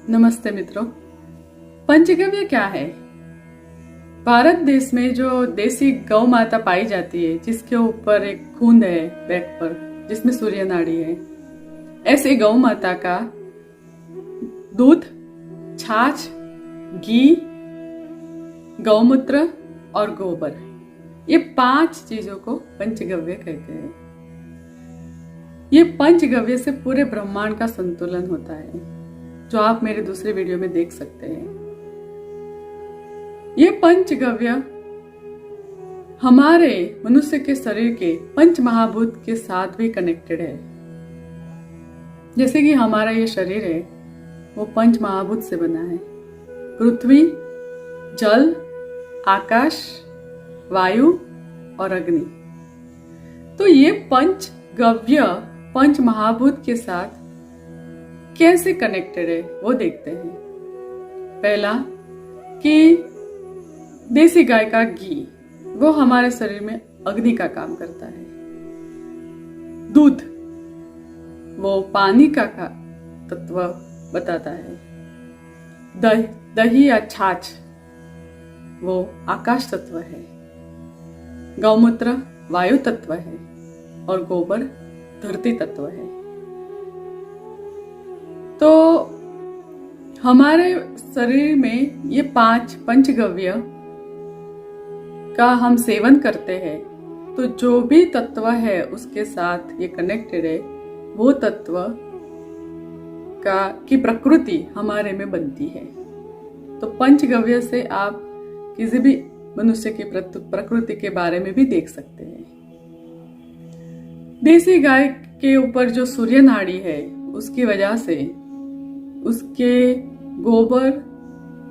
नमस्ते मित्रों। पंचगव्य क्या है? भारत देश में जो देसी गौ माता पाई जाती है, जिसके ऊपर एक खूंद है बैक पर, जिसमें सूर्य नाड़ी है, ऐसे गौ माता का दूध, छाछ, घी, गौमूत्र और गोबर, ये 5 चीजों को पंचगव्य कहते हैं। ये पंचगव्य से पूरे ब्रह्मांड का संतुलन होता है, जो आप मेरे दूसरे वीडियो में देख सकते हैं। ये पंचगव्य हमारे मनुष्य के शरीर के पंच महाभूत के साथ भी कनेक्टेड है। जैसे कि हमारा ये शरीर है, वो पंच महाभूत से बना है। पृथ्वी, जल, आकाश, वायु और अग्नि। तो ये पंचगव्य पंच महाभूत के साथ कैसे कनेक्टेड है वो देखते हैं। पहला कि देसी गाय का घी, वो हमारे शरीर में अग्नि का काम करता है। दूध, वो पानी का तत्व बताता है। दही या छाछ, वो आकाश तत्व है। गौमूत्र वायु तत्व है और गोबर धरती तत्व है। तो हमारे शरीर में ये 5 पंचगव्य का हम सेवन करते हैं, तो जो भी तत्व है उसके साथ ये कनेक्टेड है, वो तत्व की प्रकृति हमारे में बनती है। तो पंचगव्य से आप किसी भी मनुष्य की प्रकृति के बारे में भी देख सकते हैं। देसी गाय के ऊपर जो सूर्य नाड़ी है, उसकी वजह से उसके गोबर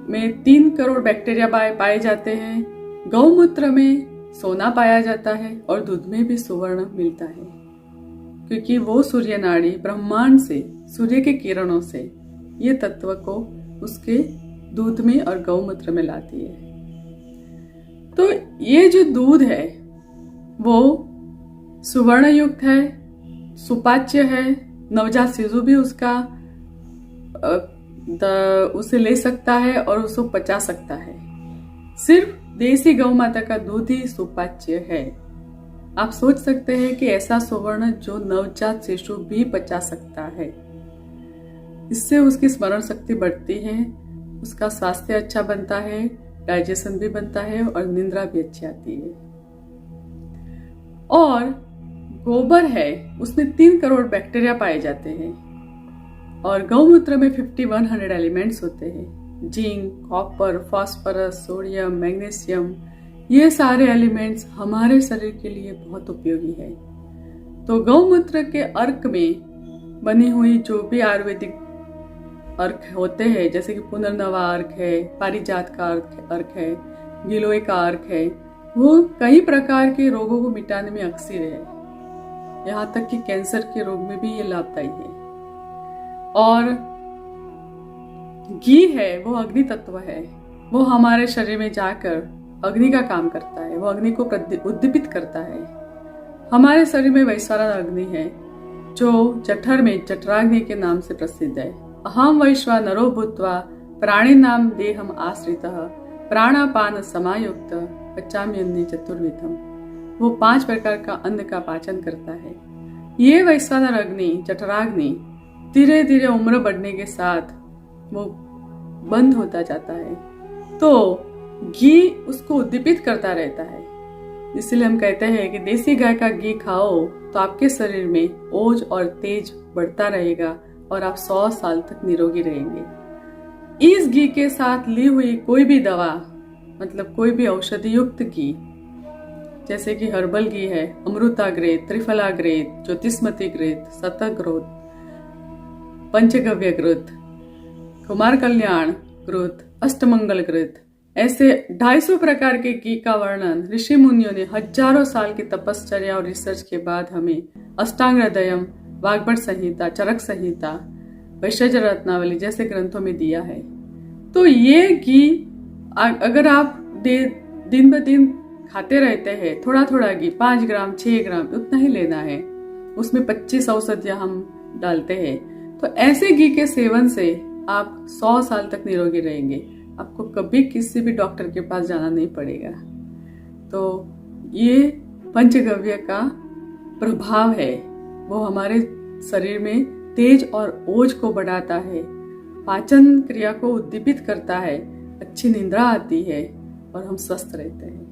में 3 करोड़ बैक्टीरिया पाए जाते हैं। गौमूत्र में सोना पाया जाता है और दूध में भी सुवर्ण मिलता है, क्योंकि वो सूर्य नाड़ी ब्रह्मांड से, सूर्य के किरणों से ये तत्व को उसके दूध में और गौमूत्र में लाती है। तो ये जो दूध है वो सुवर्ण युक्त है, सुपाच्य है। नवजात शिशु भी उसे ले सकता है और उसको पचा सकता है। सिर्फ देसी गौ माता का दूध ही सुपाच्य है। आप सोच सकते हैं कि ऐसा सुवर्ण जो नवजात शिशु भी पचा सकता है। इससे उसकी स्मरण शक्ति बढ़ती है, उसका स्वास्थ्य अच्छा बनता है, डाइजेशन भी बनता है और निद्रा भी अच्छी आती है। और गोबर है, उसमें 3 करोड़ बैक्टीरिया पाए जाते हैं और गौमूत्र में 5100 एलिमेंट्स होते हैं। Zinc, copper, phosphorus, sodium, magnesium, ये सारे एलिमेंट्स हमारे शरीर के लिए बहुत उपयोगी है। तो गौमूत्र के अर्क में बनी हुई जो भी आयुर्वेदिक अर्क होते हैं, जैसे कि पुनर्नवा अर्क है, पारिजात का अर्क है, गिलोय का अर्क है, वो कई प्रकार के रोगों को मिटाने में अक्सर है। यहाँ तक कि कैंसर के रोग में भी ये लाभदायी है। और घी है, वो अग्नि तत्व है। वो हमारे शरीर में जाकर अग्नि का काम करता है, वो अग्नि को उद्दीपित करता है। हमारे शरीर में वैश्वानर अग्नि है, जो जठर में जठराग्नि के नाम से प्रसिद्ध है। अहम वैश्वानरो भूत्वा प्राणिनाम देहम आश्रितः प्राणापान समायुक्त पचाम्यन्ने चतुर्विधम। वो 5 प्रकार का अन्न का पाचन करता है। ये वैश्वानर अग्नि, जठराग्नि, धीरे धीरे उम्र बढ़ने के साथ वो बंद होता जाता है, तो घी उसको उद्दीपित करता रहता है। इसलिए हम कहते हैं कि देसी गाय का घी खाओ तो आपके शरीर में ओज और तेज बढ़ता रहेगा और आप 100 साल तक निरोगी रहेंगे। इस घी के साथ ली हुई कोई भी दवा, मतलब कोई भी औषधि युक्त घी, जैसे कि हर्बल घी है, अमृता ग्रेत, त्रिफला ग्रेत, ज्योतिष्मती ग्रेत, शतक ग्रोथ, पंचगव्य ग्रोथ, कुमार कल्याण ग्रोथ, अष्टमंगल ग्रोथ, ऐसे 250 प्रकार के घी का वर्णन ऋषि मुनियों ने हजारों साल की तपश्चर्या और रिसर्च के बाद हमें अष्टांग हृदयम, वाग्भट संहिता, चरक संहिता, वैशेषिक रत्नावली जैसे ग्रंथों में दिया है। तो ये घी अगर आप दिन ब दिन खाते रहते हैं, थोड़ा थोड़ा घी, 5 ग्राम 6 ग्राम उतना ही लेना है, उसमें 25 औषधियां हम डालते हैं। तो ऐसे घी के सेवन से आप 100 साल तक निरोगी रहेंगे। आपको कभी किसी भी डॉक्टर के पास जाना नहीं पड़ेगा। तो ये पंचगव्य का प्रभाव है, वो हमारे शरीर में तेज और ओज को बढ़ाता है, पाचन क्रिया को उद्दीपित करता है, अच्छी निद्रा आती है और हम स्वस्थ रहते हैं।